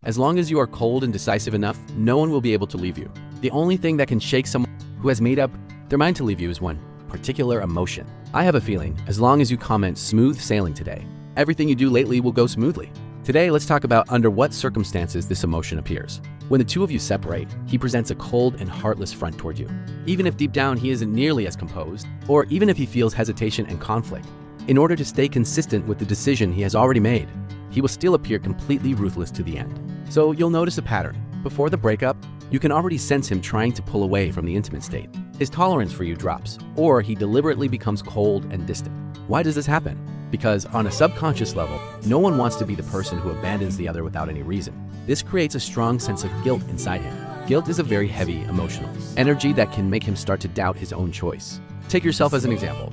As long as you are cold and decisive enough, no one will be able to leave you. The only thing that can shake someone who has made up their mind to leave you is one particular emotion. I have a feeling, as long as you comment smooth sailing today, everything you do lately will go smoothly. Today, let's talk about under what circumstances this emotion appears. When the two of you separate, he presents a cold and heartless front toward you. Even if deep down he isn't nearly as composed, or even if he feels hesitation and conflict, in order to stay consistent with the decision he has already made, he will still appear completely ruthless to the end. So you'll notice a pattern. Before the breakup, you can already sense him trying to pull away from the intimate state. His tolerance for you drops, or he deliberately becomes cold and distant. Why does this happen? Because on a subconscious level, no one wants to be the person who abandons the other without any reason. This creates a strong sense of guilt inside him. Guilt is a very heavy emotional energy that can make him start to doubt his own choice. Take yourself as an example.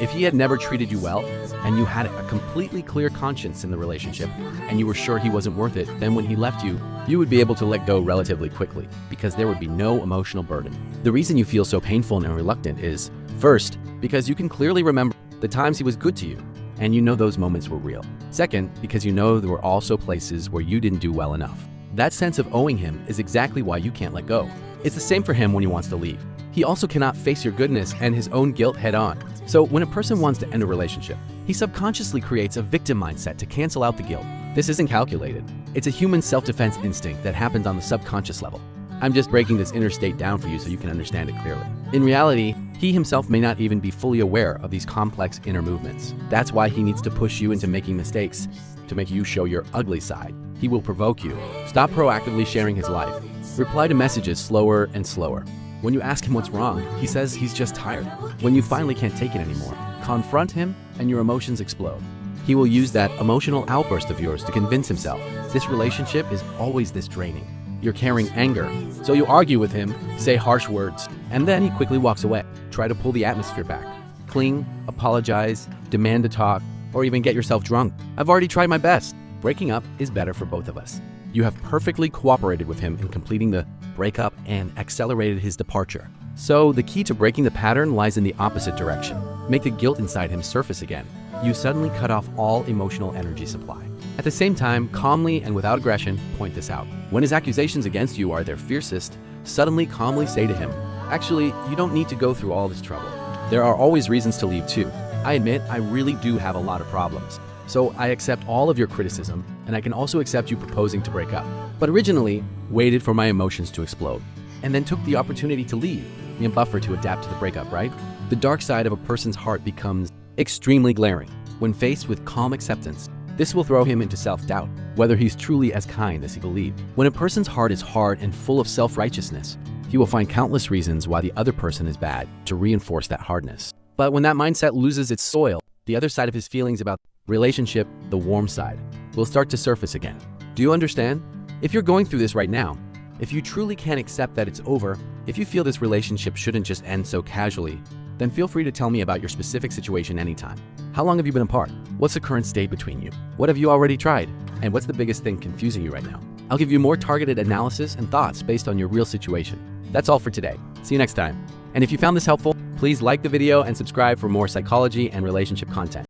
If he had never treated you well, and you had a completely clear conscience in the relationship, and you were sure he wasn't worth it, then when he left you, you would be able to let go relatively quickly, because there would be no emotional burden. The reason you feel so painful and reluctant is, first, because you can clearly remember the times he was good to you, and you know those moments were real. Second, because you know there were also places where you didn't do well enough. That sense of owing him is exactly why you can't let go. It's the same for him when he wants to leave. He also cannot face your goodness and his own guilt head on. So when a person wants to end a relationship, he subconsciously creates a victim mindset to cancel out the guilt. This isn't calculated. It's a human self-defense instinct that happens on the subconscious level. I'm just breaking this inner state down for you so you can understand it clearly. In reality, he himself may not even be fully aware of these complex inner movements. That's why he needs to push you into making mistakes, to make you show your ugly side. He will provoke you. Stop proactively sharing his life. Reply to messages slower and slower. When you ask him what's wrong, he says he's just tired. When you finally can't take it anymore, confront him and your emotions explode. He will use that emotional outburst of yours to convince himself this relationship is always this draining. You're carrying anger, so you argue with him, say harsh words, and then he quickly walks away. Try to pull the atmosphere back. Cling, apologize, demand to talk, or even get yourself drunk. I've already tried my best. Breaking up is better for both of us. You have perfectly cooperated with him in completing the breakup and accelerated his departure. So the key to breaking the pattern lies in the opposite direction. Make the guilt inside him surface again. You suddenly cut off all emotional energy supply. At the same time, calmly and without aggression, point this out. When his accusations against you are their fiercest, suddenly calmly say to him, actually, you don't need to go through all this trouble. There are always reasons to leave too. I admit I really do have a lot of problems. So I accept all of your criticism, and I can also accept you proposing to break up. But originally, waited for my emotions to explode, and then took the opportunity to leave, me a buffer to adapt to the breakup, right? The dark side of a person's heart becomes extremely glaring. When faced with calm acceptance, this will throw him into self-doubt, whether he's truly as kind as he believed. When a person's heart is hard and full of self-righteousness, he will find countless reasons why the other person is bad to reinforce that hardness. But when that mindset loses its soil, the other side of his feelings about relationship, the warm side, will start to surface again. Do you understand? If you're going through this right now, if you truly can't accept that it's over, if you feel this relationship shouldn't just end so casually, then feel free to tell me about your specific situation anytime. How long have you been apart? What's the current state between you? What have you already tried? And what's the biggest thing confusing you right now? I'll give you more targeted analysis and thoughts based on your real situation. That's all for today. See you next time. And if you found this helpful, please like the video and subscribe for more psychology and relationship content.